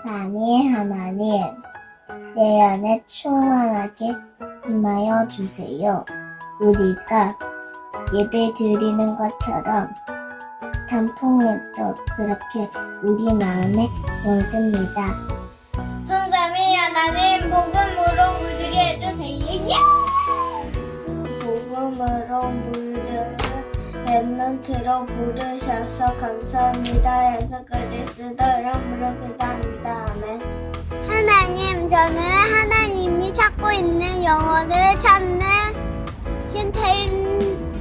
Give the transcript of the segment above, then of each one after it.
삼위 하나님, 내 안에 충만하게 임하여 주세요. 우리가 예배 드리는 것처럼 단풍잎도 그렇게 우리 마음에 물듭니다. 성삼위 하나님, 복음으로 물들게 해주세요. 복음으로 물들을 랩넌트로 부르셔서 감사합니다. 예수 그리스도 이름으로 기도합니다. 아멘. 하나님, 저는 하나님이 찾고 있는 영혼을 찾는 신태인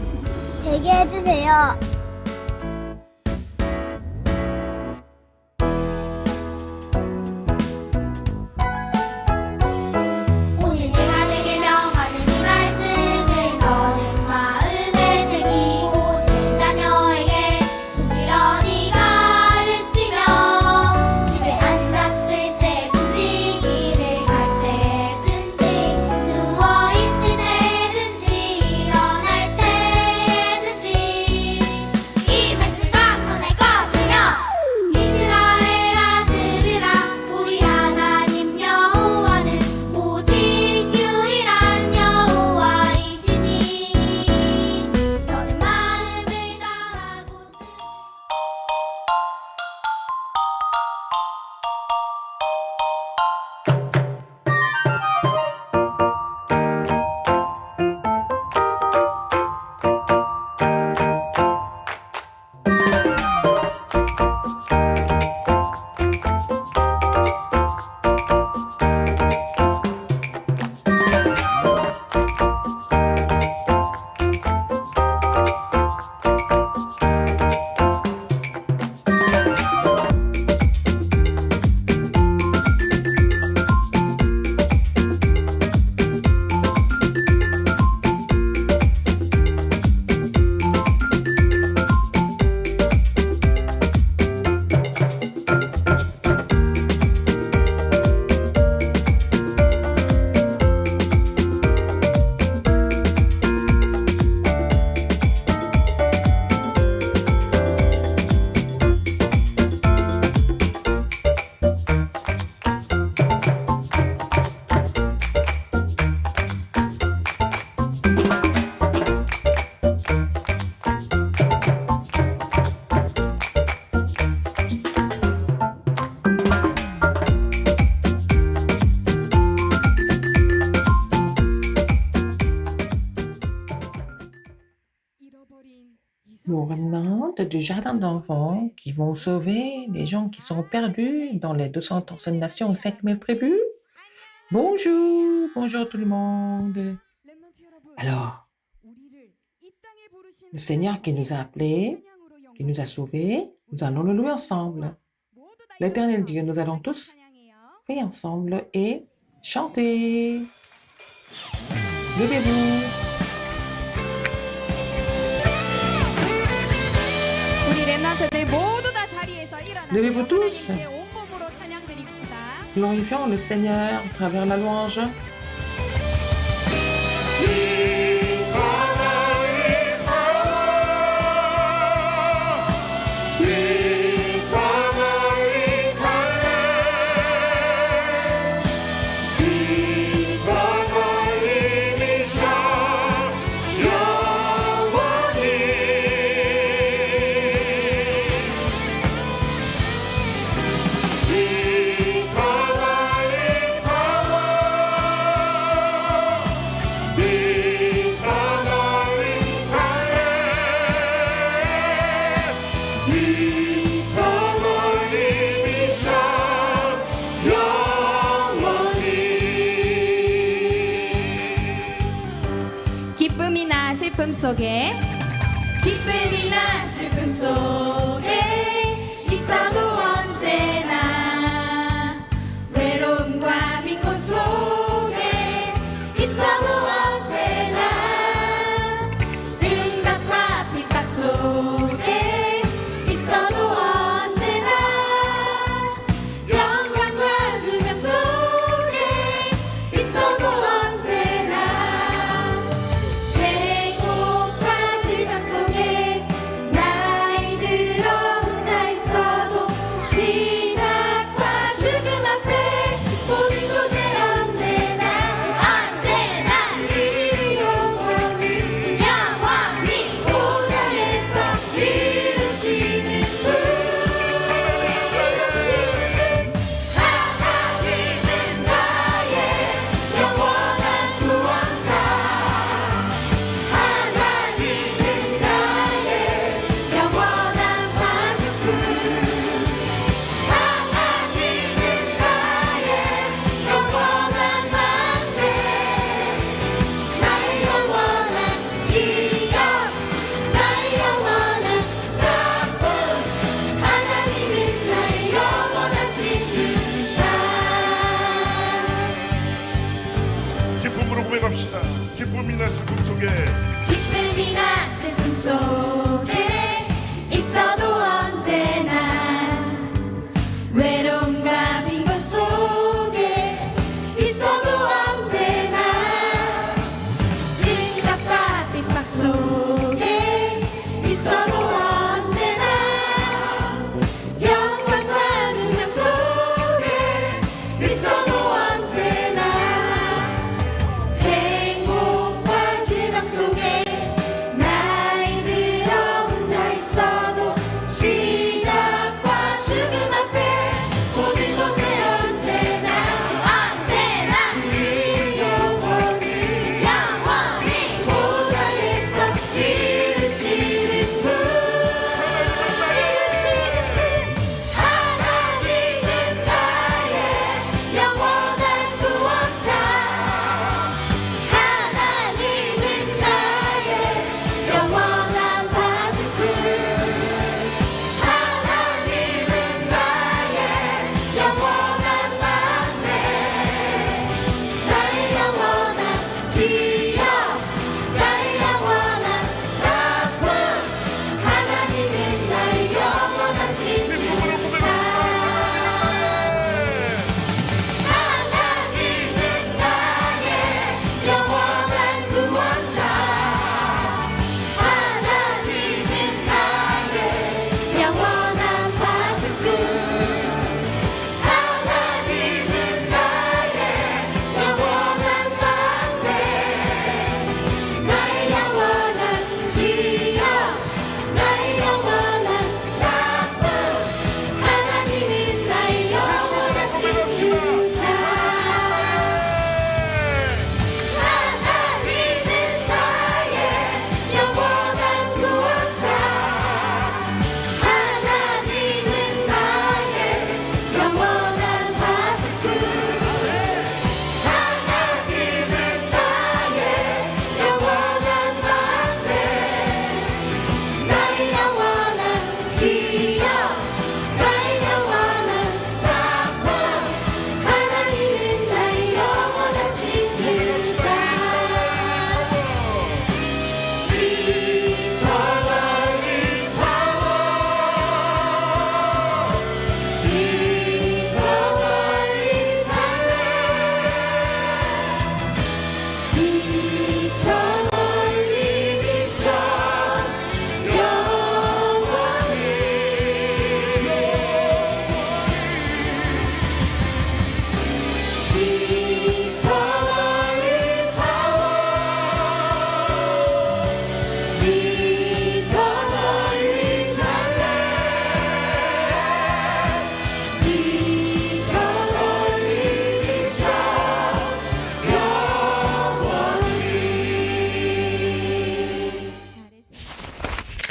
되게 해주세요. 오늘 내가 내게 명하는 이 말씀을 너는 마음에 새기고 내 자녀에게 부지런히 가르치며 집에 앉았을 때든지 길을 갈 때든지 누워있을 때든지 일어날 때든지 이 말씀 강론할 것이며 이스라엘 아들이라 우리 하나님 여호와는 오직 유일한 여호와이시니 너는 마음을 다하고 Nous revenons du jardin d'enfants qui vont sauver les gens qui sont perdus dans les 230 nations et 5000 tribus. Bonjour, bonjour tout le monde. Alors, le Seigneur qui nous a appelés, qui nous a sauvés, nous allons le louer ensemble. L'Éternel Dieu, nous allons tous prier ensemble et chanter. Levez-vous. 우리 렘넌트들 모두 다 자리에서 일어나서 Levez-vous tous. 하나님께 온몸으로 찬양드립시다. Glorifions le Seigneur à travers la louange. 기쁨이나 슬픔 속에 있어도 언제나 외로움과 빈곤 속에 있어도 언제나 응답과 핍박 속에 있어도 언제나 영광과 누명 속에 있어도 언제나 행복과 질병 속에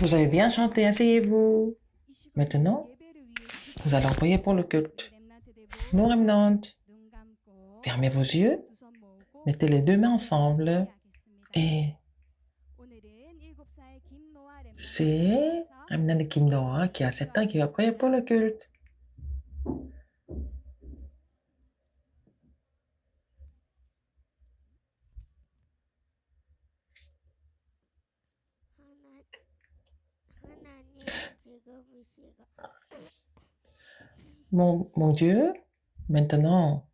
Vous avez bien chanté, asseyez-vous. Maintenant, nous allons prier pour le culte. Nos remnants, fermez vos yeux, mettez les deux mains ensemble et c'est Remnant Kim Noah qui a 7 ans qui va prier pour le culte. Mon Dieu, maintenant,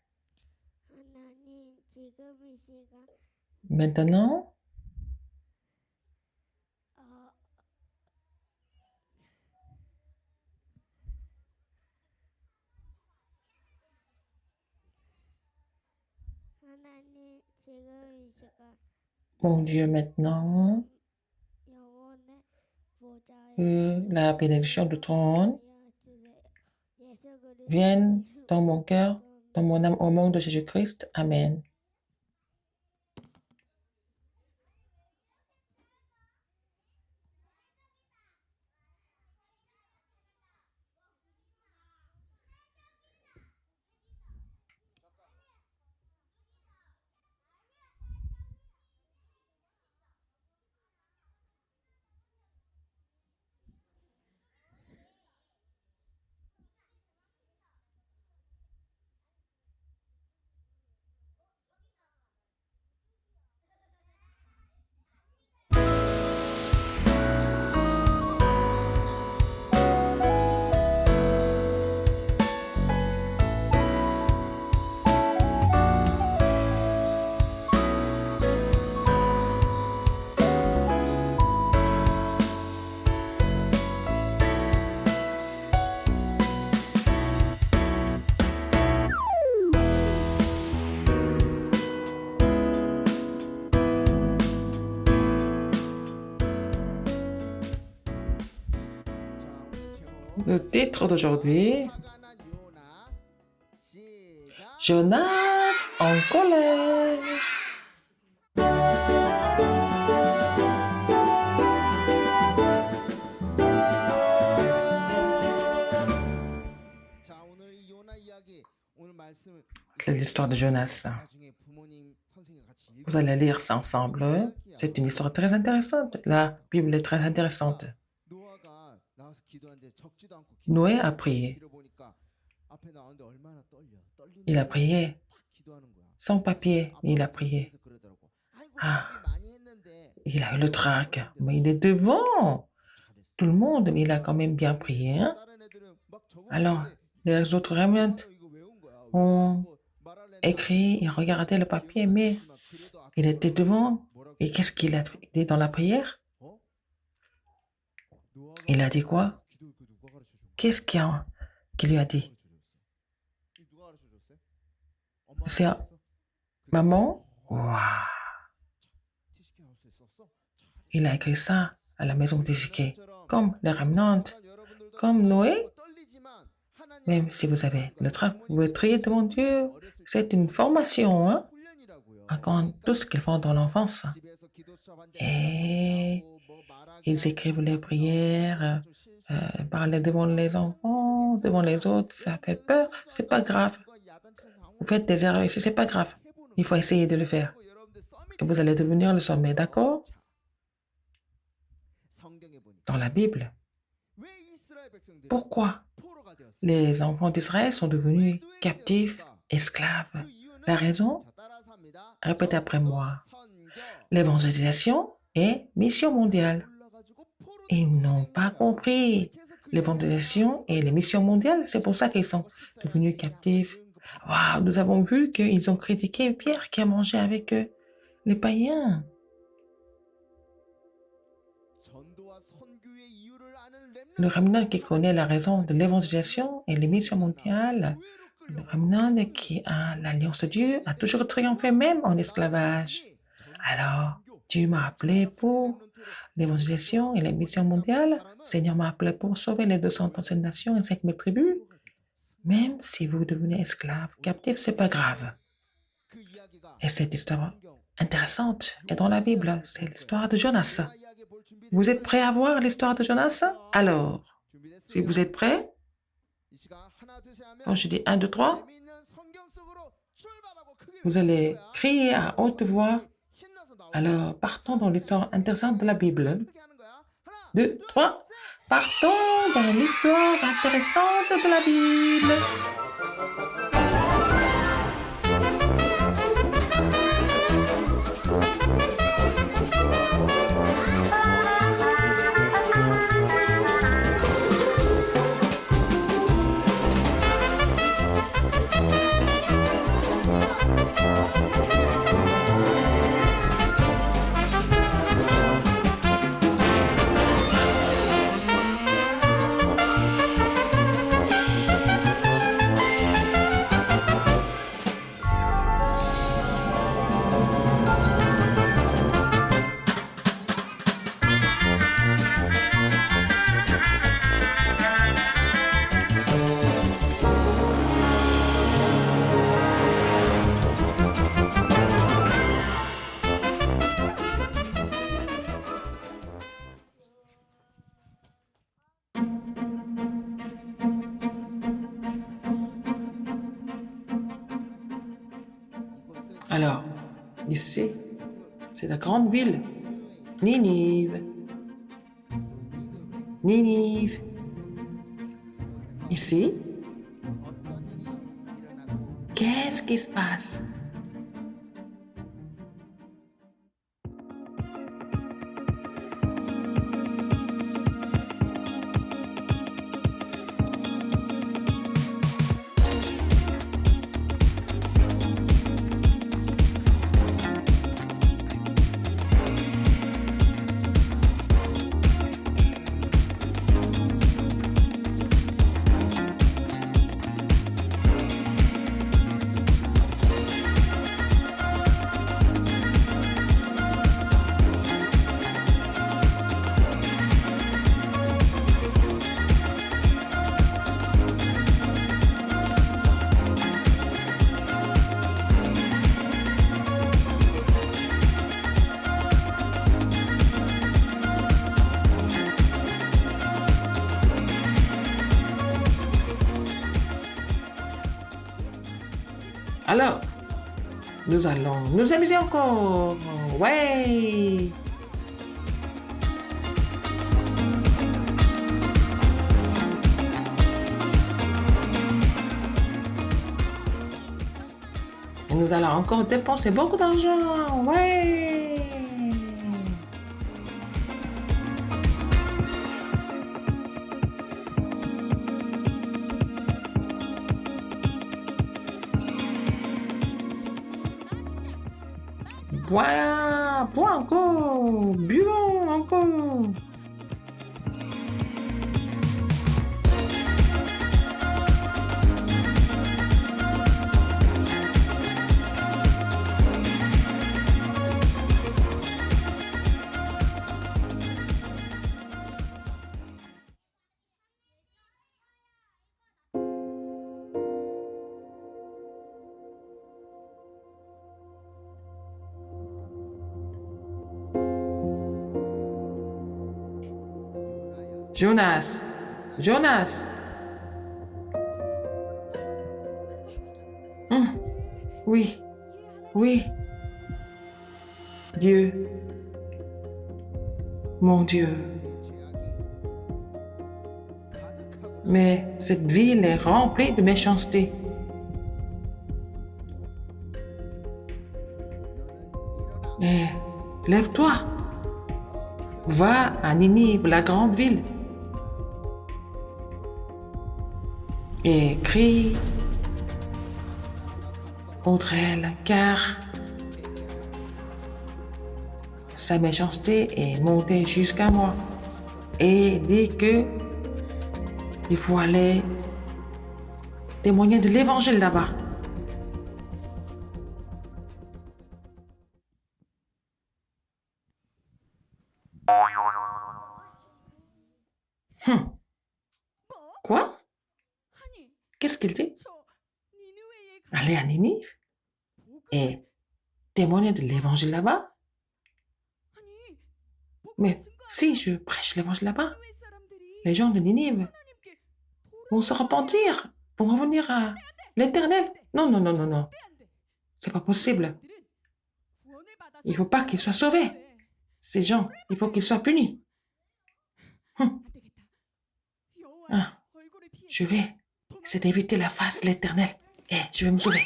mon Dieu, maintenant, que la bénédiction du trône vienne dans mon cœur, dans mon âme, au nom de Jésus-Christ. Amen. Le titre d'aujourd'hui, Jonas en colère. C'est l'histoire de Jonas. Vous allez lire ça ensemble. C'est une histoire très intéressante. La Bible est très intéressante. Noé a prié. Il a prié sans papier, il a prié. Ah, il a eu le trac, mais il est devant tout le monde, mais il a quand même bien prié. Hein? Alors, les autres remnants ont écrit, ils regardaient le papier, mais il était devant. Et qu'est-ce qu'il a dit dans la prière? Il a dit quoi? Qu'est-ce qu'il lui a dit? C'est maman? Waouh! Il a écrit ça à la maison d'Ézéchiel, comme les remnants, comme Noé. Même si vous avez le trac, vous pouvez trier devant Dieu. C'est une formation, hein? Encore tout ce qu'ils font dans l'enfance. Et ils écrivent les prières, parler devant les enfants, devant les autres, ça fait peur, c'est pas grave. Vous faites des erreurs ici, c'est pas grave. Il faut essayer de le faire. Et vous allez devenir le sommet, d'accord? Dans la Bible, pourquoi les enfants d'Israël sont devenus captifs, esclaves? La raison? Répétez après moi. L'évangélisation et mission mondiale. Ils n'ont pas compris l'évangélisation et les missions mondiales. C'est pour ça qu'ils sont devenus captifs. Wow, nous avons vu qu'ils ont critiqué Pierre qui a mangé avec eux, les païens. Le remnant qui connaît la raison de l'évangélisation et les missions mondiales, le remnant qui a l'alliance de Dieu, a toujours triomphé même en esclavage. Alors, Dieu m'a appelé pour l'évangélisation et les missions mondiales. Le Seigneur m'a appelé pour sauver les 237 nations et 5000 tribus. Même si vous devenez esclave, captif, c'est pas grave. Et cette histoire intéressante est dans la Bible. C'est l'histoire de Jonas. Vous êtes prêts à voir l'histoire de Jonas? Alors, si vous êtes prêts, quand je dis 1, 2, 3, vous allez crier à haute voix. Alors, partons dans l'histoire intéressante de la Bible. 2, 3, partons dans l'histoire intéressante de la Bible. Alors, ici, c'est la grande ville, Ninive. Ninive. Ici, qu'est-ce qui se passe? Alors, nous allons nous amuser encore. Ouais! Et nous allons encore dépenser beaucoup d'argent. Ouais! Bois encore, buvons encore. Jonas, Jonas. Oui, oui. Dieu, mon Dieu. Mais cette ville est remplie de méchanceté. Mais lève-toi. Va à Ninive, la grande ville. Et crie contre elle, car sa méchanceté est montée jusqu'à moi. Et dit que il faut aller témoigner de l'évangile là-bas. Quoi? Qu'est-ce qu'il dit? Aller à Ninive et témoigner de l'évangile là-bas? Mais Si je prêche l'évangile là-bas, les gens de Ninive vont se repentir, vont revenir à l'Éternel. Non, non, non, non, non. C'est pas possible. Il ne faut pas qu'ils soient sauvés. Ces gens, il faut qu'ils soient punis. Ah, je vais essayer d'éviter la face de l'Éternel. Et je vais me sauver.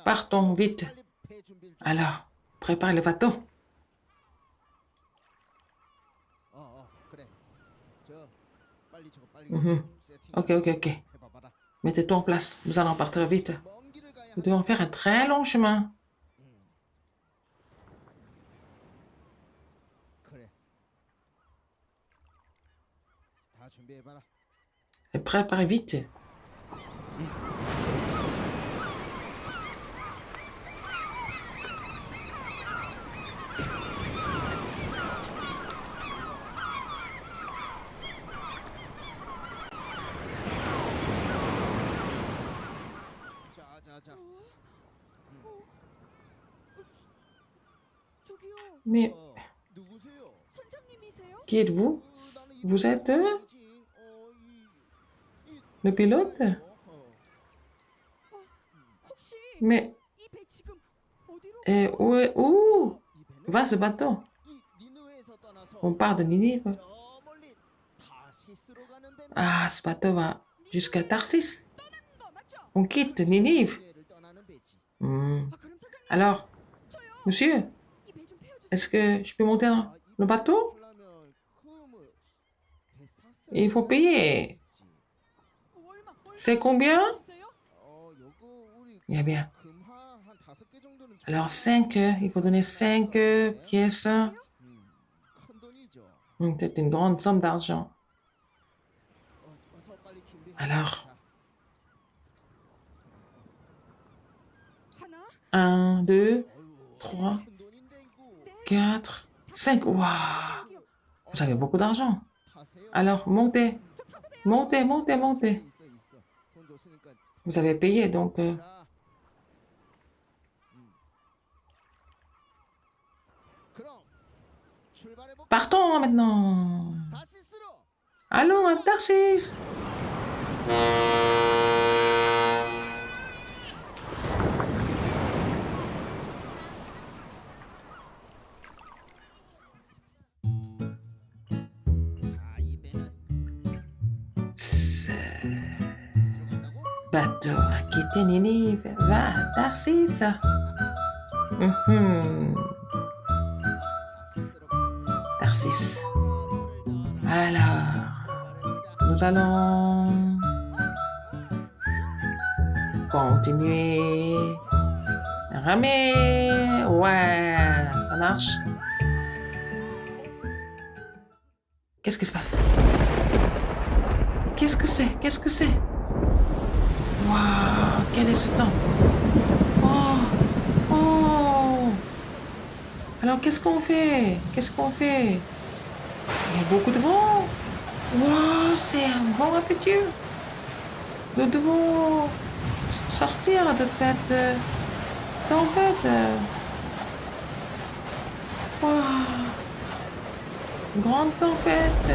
Partons vite. Alors, prépare le bateau. Ok, ok, ok. Mettez-toi en place. Nous allons partir vite. Nous devons faire un très long chemin. Et préparez vite. Mais qui êtes-vous? Vous êtes le pilote? Mais où va ce bateau? On part de Ninive. Ah, ce bateau va jusqu'à Tarsis. On quitte Ninive. Alors, monsieur, est-ce que je peux monter dans le bateau? Il faut payer. C'est combien? Eh bien. Alors, 5, il faut donner 5 pièces. C'est une grande somme d'argent. Alors, 1, 2, 3, 4, 5. Waouh! Vous avez beaucoup d'argent. Alors, montez. Montez, montez, montez. Vous avez payé, donc... Partons maintenant. Allons à Tarsis. Ce bateau a quitté Ninive, va à Tarsis. Tarsis. Alors, nous allons continuer à ramer. Ouais, ça marche. Qu'est-ce qui se passe? Qu'est-ce que c'est? Qu'est-ce que c'est? Waouh, quel est ce temps? Oh, oh. Alors, qu'est-ce qu'on fait? Qu'est-ce qu'on fait? Il y a beaucoup de vent. Waouh, c'est un vent impétueux. Nous devons sortir de cette tempête. Waouh, grande tempête.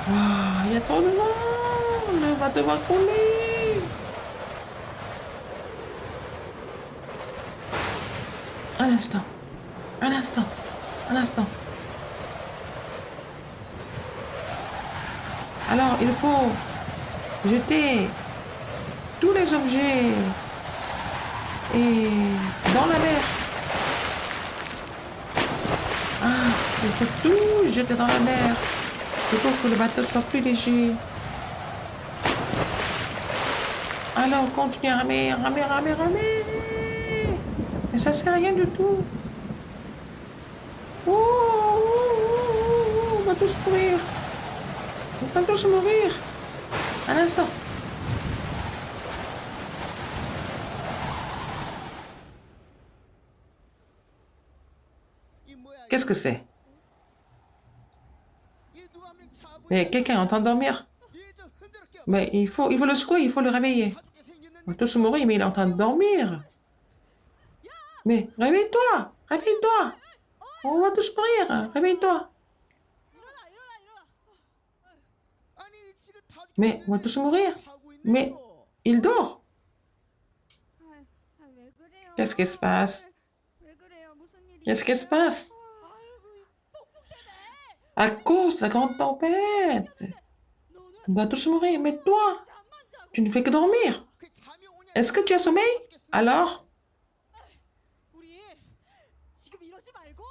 Waouh, il y a trop de vent. Le bateau va couler. Un instant. Un instant. Un instant. Alors, il faut jeter tous les objets et dans la mer. Ah, il faut tout jeter dans la mer. Il faut que le bateau soit plus léger. Alors, continuez à ramer, ramer, ramer, ramer. Mais ça sert à rien du tout. Oh, notre tous mourir. On va tous mourir. Un instant. Qu'est-ce que c'est? Mais quelqu'un est en train de dormir. Mais il faut le secouer, il faut le réveiller. On va tous mourir, mais il est en train de dormir. Mais réveille-toi, réveille-toi. On va tous mourir, réveille-toi. Mais on va tous mourir. Mais il dort. Qu'est-ce qui se passe? Qu'est-ce qui se passe? À cause de la grande tempête. On va tous mourir, mais toi, tu ne fais que dormir. Est-ce que tu as sommeil? Alors?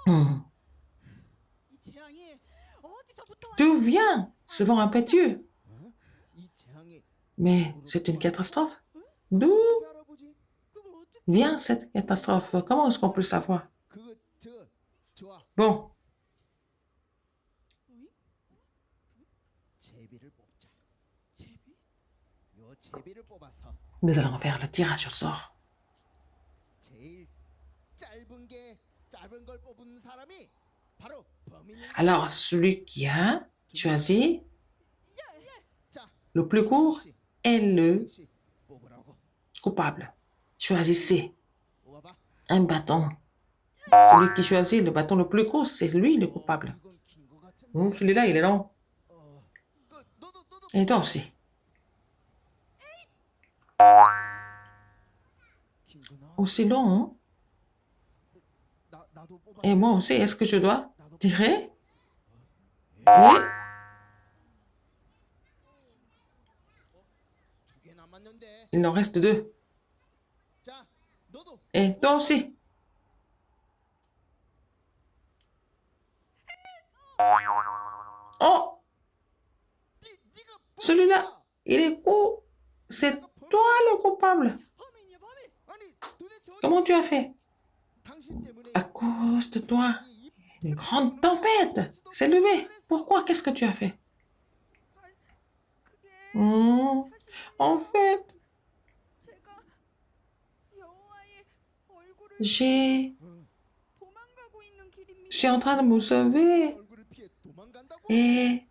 Hmm. D'où vient ce vent impétueux? Mais c'est une catastrophe. D'où vient cette catastrophe? Comment est-ce qu'on peut le savoir? Bon. Nous allons faire le tirage au sort. Alors, celui qui a choisi le plus court est le coupable. Choisissez un bâton. Celui qui choisit le bâton le plus court, c'est lui le coupable. Celui-là, il est long. Et toi aussi. Aussi long, hein? Et moi aussi, est-ce que je dois tirer? Et... il en reste 2. Et toi aussi. Oh! Celui-là, il est court. C'est toi le coupable. Comment tu as fait? À cause de toi. Une grande tempête s'est levée. Pourquoi? Qu'est-ce que tu as fait? En fait, je suis en train de me sauver. Et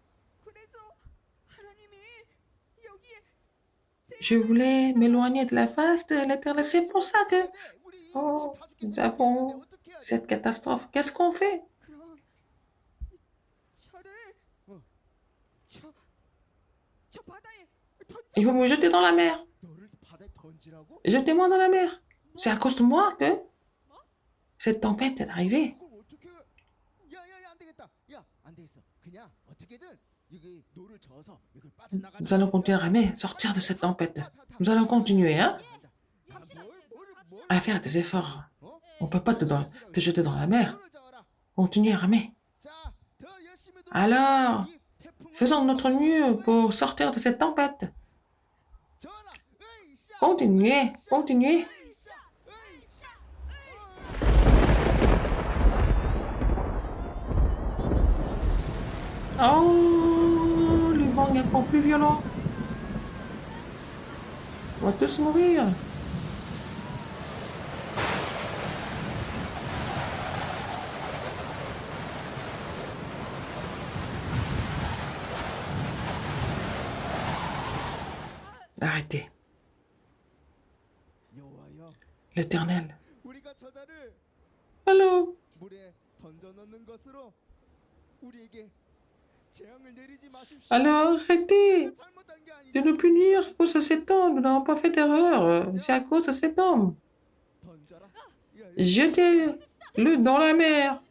je voulais m'éloigner de la face de l'Éternel. C'est pour ça que nous avons cette catastrophe. Qu'est-ce qu'on fait? Il faut me jeter dans la mer. Jetez-moi dans la mer. C'est à cause de moi que cette tempête est arrivée. Nous allons continuer à ramer, sortir de cette tempête. Nous allons continuer, hein, à faire des efforts. On ne peut pas te jeter dans la mer. Continue à ramer. Alors, faisons notre mieux pour sortir de cette tempête. Continuez, continuez. Oh, le vent est encore plus violent. On va tous mourir. Arrêtez. L'Éternel. Allô? Alors, arrêtez de nous punir à cause de cet homme. Nous n'avons pas fait d'erreur. C'est à cause de cet homme. Jetez-le dans la mer.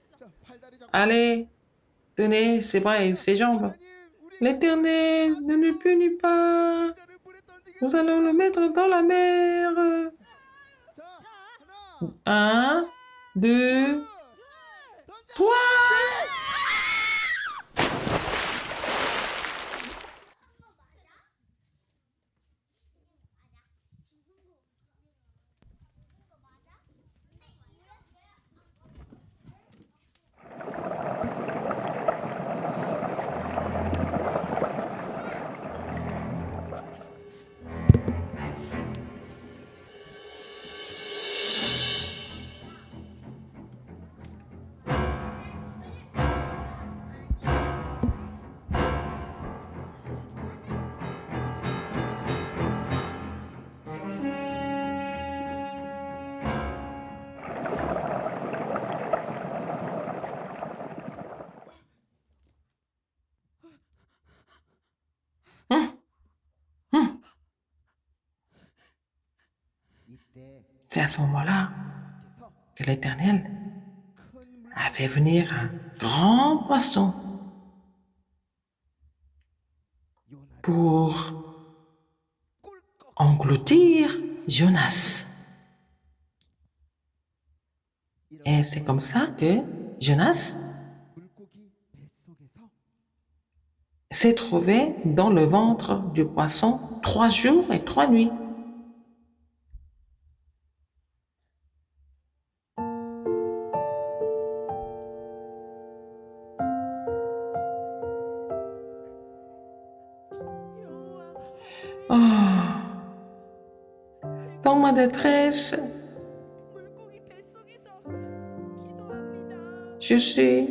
Allez, tenez ses bras et ses jambes. L'Éternel ne nous punit pas. Nous allons le mettre dans la mer. 1, 2, 3. C'est à ce moment-là que l'Éternel a fait venir un grand poisson pour engloutir Jonas. Et c'est comme ça que Jonas s'est trouvé dans le ventre du poisson 3 jours et 3 nuits. Oh, dans ma détresse, 물고기 뱃속에서 기도합니다. je suis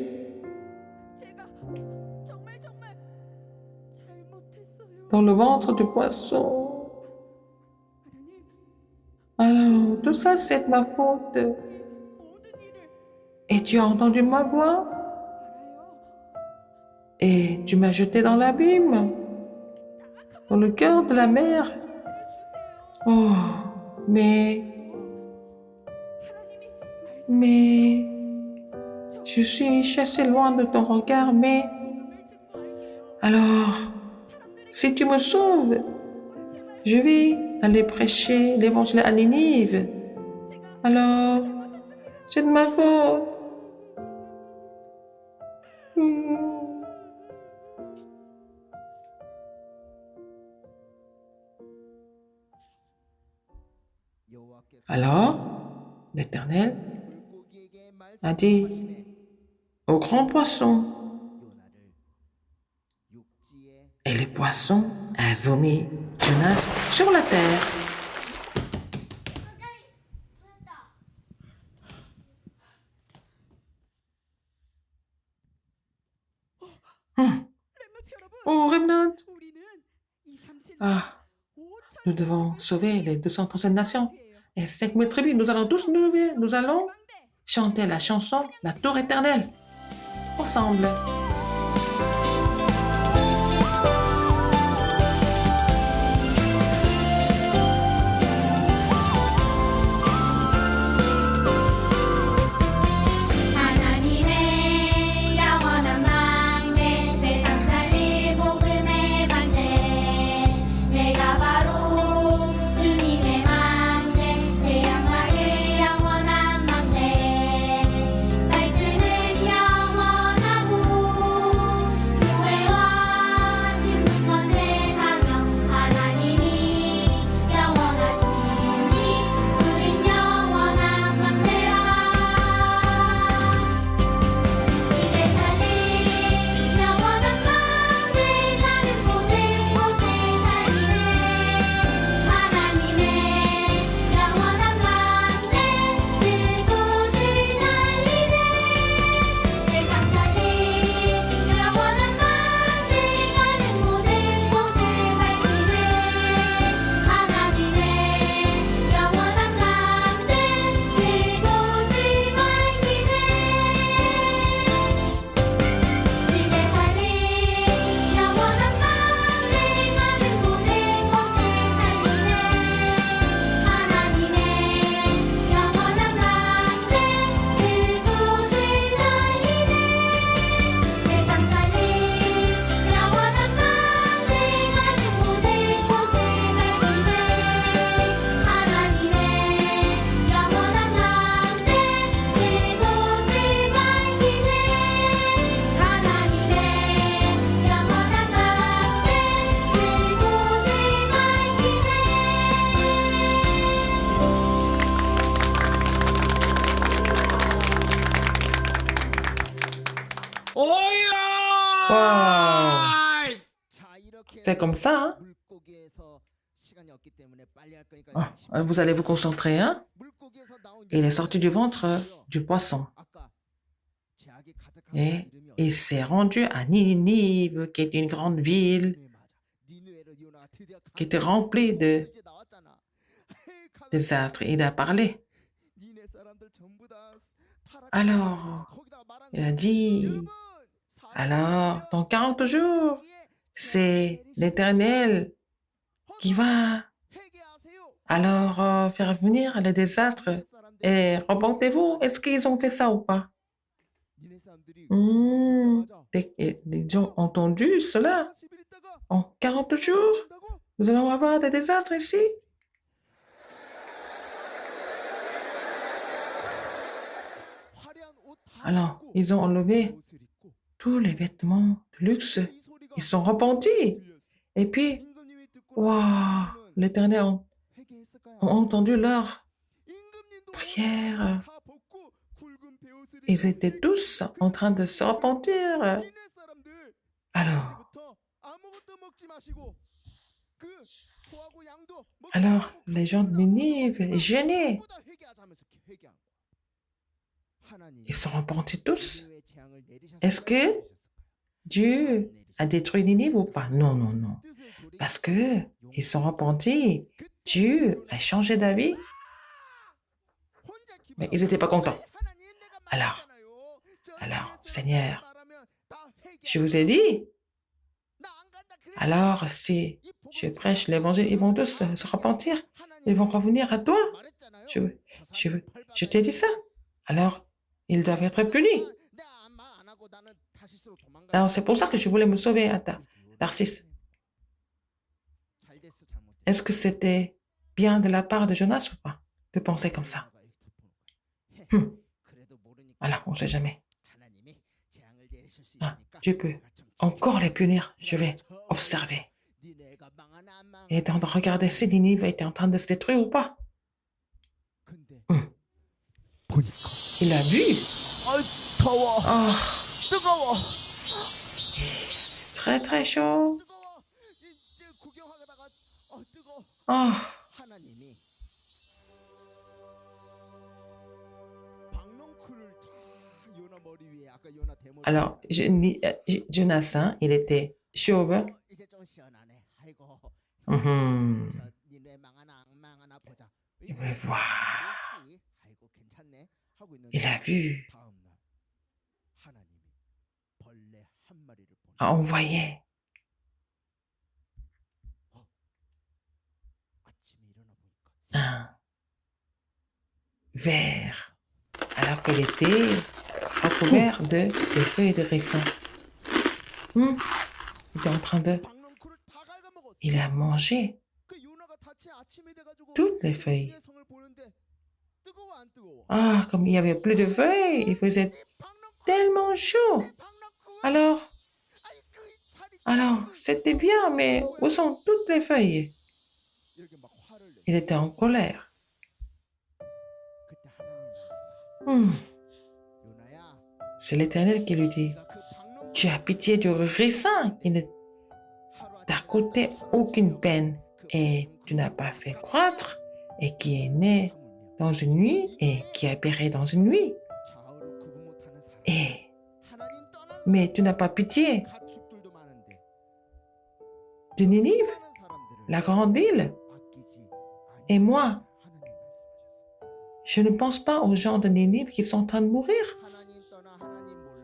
제가 정말 잘못했어요. dans le ventre du poisson. 하나님, Alors, tout ça, c'est de ma faute. 모든 일을 Et tu as entendu ma voix 알아요. et tu m'as jeté dans l'abîme, dans le cœur de la mer. Oh, mais je suis chassé loin de ton regard, mais alors, si tu me sauves, je vais aller prêcher l'évangile à Ninive. Alors, c'est de ma faute. Hmm. Alors, l'Éternel a dit au grand poisson, et le poisson a vomi Jonas sur la terre. 렘넌트 여러분, Oh, Remnant, 우리는 237 ah, 5천 nous devons sauver les 237 nations et 5000 tribus. Nous allons tous nous lever. Nous allons chanter la chanson La Tour éternelle ensemble. 하나님의 영원한 망대 세상 살릴 복음의 망대 내가 바로 주님의 망대 태양나길 영원한 망대 말씀은 영원하고 교회와 신분건 세상여 하나님이 영원하시니 우린 영원한 망대라 시대 살린 영원한 망대 가는 모든 곳에 살리네 하나님의 영원한 망대 그곳을 살리네 세상 살린 영원한 망대 가는 모든 곳에 밝히네 하나님의 영원한 망대 그곳을 밝히네 시대 살린 영원한 망대 가는 모든 곳에 살리네 하나님의 영원한 망대 그곳을 살리네 세상 살린 영원한 망대 가는 모든 곳에 밝히네 하나님의 영원한 망대 그곳을 밝히네 하나님의 영원한 망대 Wow. C'est comme ça, hein? Vous allez vous concentrer, hein? Il est sorti du ventre du poisson. Et il s'est rendu à Ninive, qui est une grande ville, qui était remplie de désastres. Il a parlé. Alors, il a dit, alors, dans 40 jours, c'est l'Éternel qui va Alors, faire venir les désastres. Et repentez-vous, est-ce qu'ils ont fait ça ou pas? Ils ont entendu cela en 40 jours. Nous allons avoir des désastres ici. Alors, ils ont enlevé tous les vêtements de luxe. Ils sont repentis. Et puis, waouh, l'Éternel a entendu leur prière. Ils étaient tous en train de se repentir. Alors, les gens de Ninive, gênés, ils sont repentis tous. Est-ce que Dieu a détruit Ninive ou pas? Non, non, non. Parce que ils sont repentis. Dieu a changé d'avis. Mais ils n'étaient pas contents. Alors, Seigneur, je vous ai dit. Alors, si je prêche l'évangile, ils vont tous se repentir. Ils vont revenir à toi. Je t'ai dit ça. Alors, ils doivent être punis. Alors, c'est pour ça que je voulais me sauver à Tarsis. Est-ce que c'était bien de la part de Jonas ou pas de penser comme ça? Alors, on ne sait jamais. Dieu peut encore les punir. Je vais observer. Et de regarder si Ninive était en train de se détruire ou pas. Il a vu. Très très chaud. Alors, Jonas, il était chauve. Il veut voir. Il a vu. On voyait. Un verre. Alors qu'il était recouvert de feuilles de raisin. Il est en train de... Il a mangé toutes les feuilles. Comme il n'y avait plus de feuilles, il faisait tellement chaud. Alors, c'était bien, mais où sont toutes les feuilles? Il était en colère. C'est l'Éternel qui lui dit, tu as pitié du raisin qui ne t'a coûté aucune peine et tu n'as pas fait croître et qui est né dans une nuit et qui a péri dans une nuit. Mais tu n'as pas pitié de Ninive, la grande ville. Et moi, je ne pense pas aux gens de Ninive qui sont en train de mourir.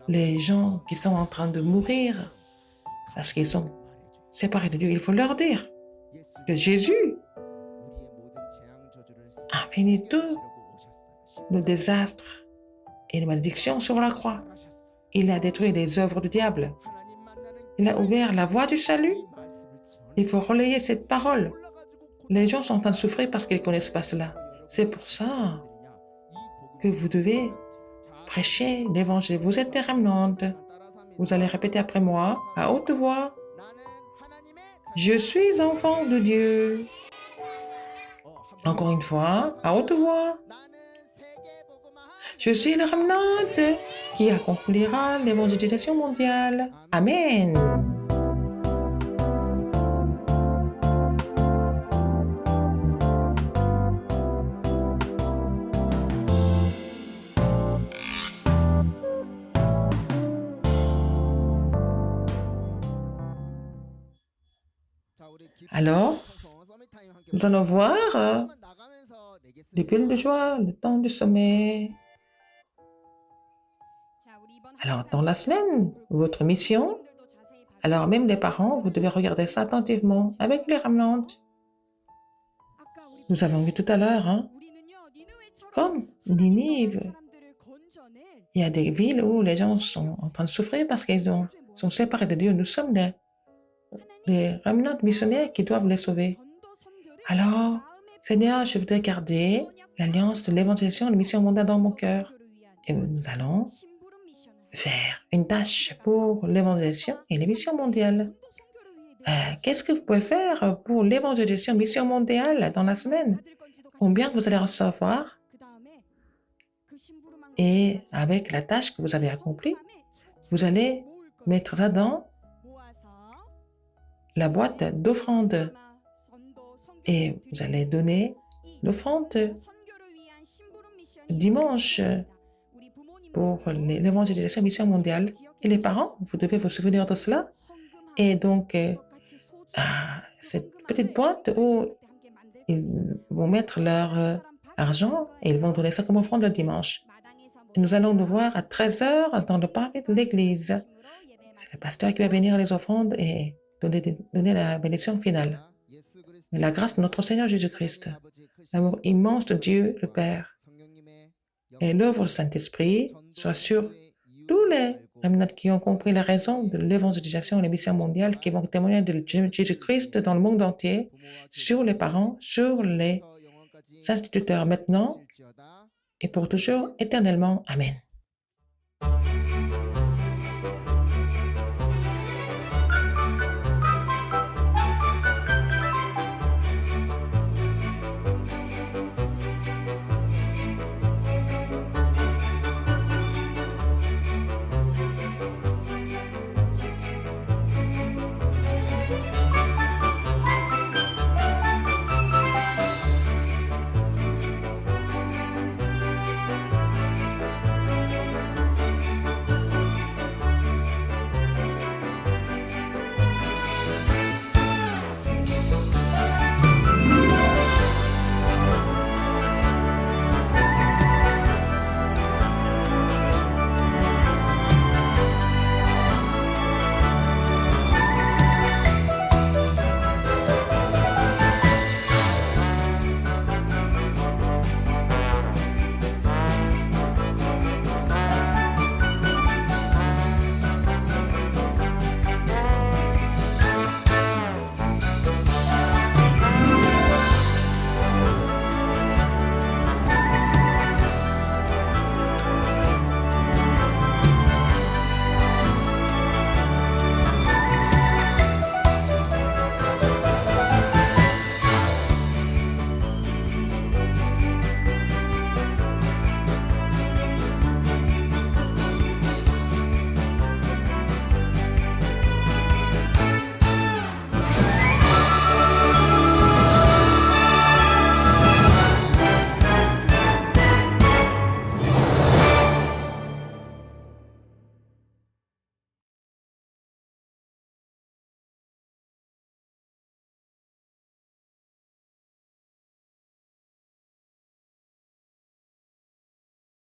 Les gens qui sont en train de mourir parce qu'ils sont séparés de Dieu, il faut leur dire que Jésus a fini tout le désastre et les malédictions sur la croix. Il a détruit les œuvres du diable. Il a ouvert la voie du salut. Il faut relayer cette parole. Les gens sont en train de souffrir parce qu'ils ne connaissent pas cela. C'est pour ça que vous devez prêcher l'évangile. Vous êtes des remnantes. Vous allez répéter après moi à haute voix. Je suis enfant de Dieu. Encore une fois, à haute voix. Je suis le remnant qui accomplira l'évangélisation mondiale. Amen. Alors, nous allons voir les bulles de joie, le temps du sommet. Alors, dans la semaine, votre mission, alors même les parents, vous devez regarder ça attentivement avec les remnantes. Nous avons vu tout à l'heure, hein, comme Ninive, il y a des villes où les gens sont en train de souffrir parce qu'ils sont séparés de Dieu. Nous sommes les remnants missionnaires qui doivent les sauver. Alors, Seigneur, je voudrais garder l'alliance de l'évangélisation et de la mission mondiale dans mon cœur. Et nous allons faire une tâche pour l'évangélisation et les missions mondiales. Qu'est-ce que vous pouvez faire pour l'évangélisation et mission mondiale dans la semaine? Combien vous allez recevoir? Et avec la tâche que vous avez accomplie, vous allez mettre ça dans la boîte d'offrande et vous allez donner l'offrande dimanche pour l'évangélisation et mission mondiale. Et les parents, vous devez vous souvenir de cela. Et donc, cette petite boîte où ils vont mettre leur argent et ils vont donner ça comme offrande le dimanche. Et nous allons nous voir à 13h dans le parvis de l'église. C'est le pasteur qui va bénir les offrandes et donner la bénédiction finale. Mais la grâce de notre Seigneur Jésus-Christ, l'amour immense de Dieu le Père et l'œuvre du Saint-Esprit soit sur tous les remnants qui ont compris la raison de l'évangélisation et la mission mondiale, qui vont témoigner de Jésus-Christ dans le monde entier, sur les parents, sur les instituteurs maintenant et pour toujours, éternellement. Amen.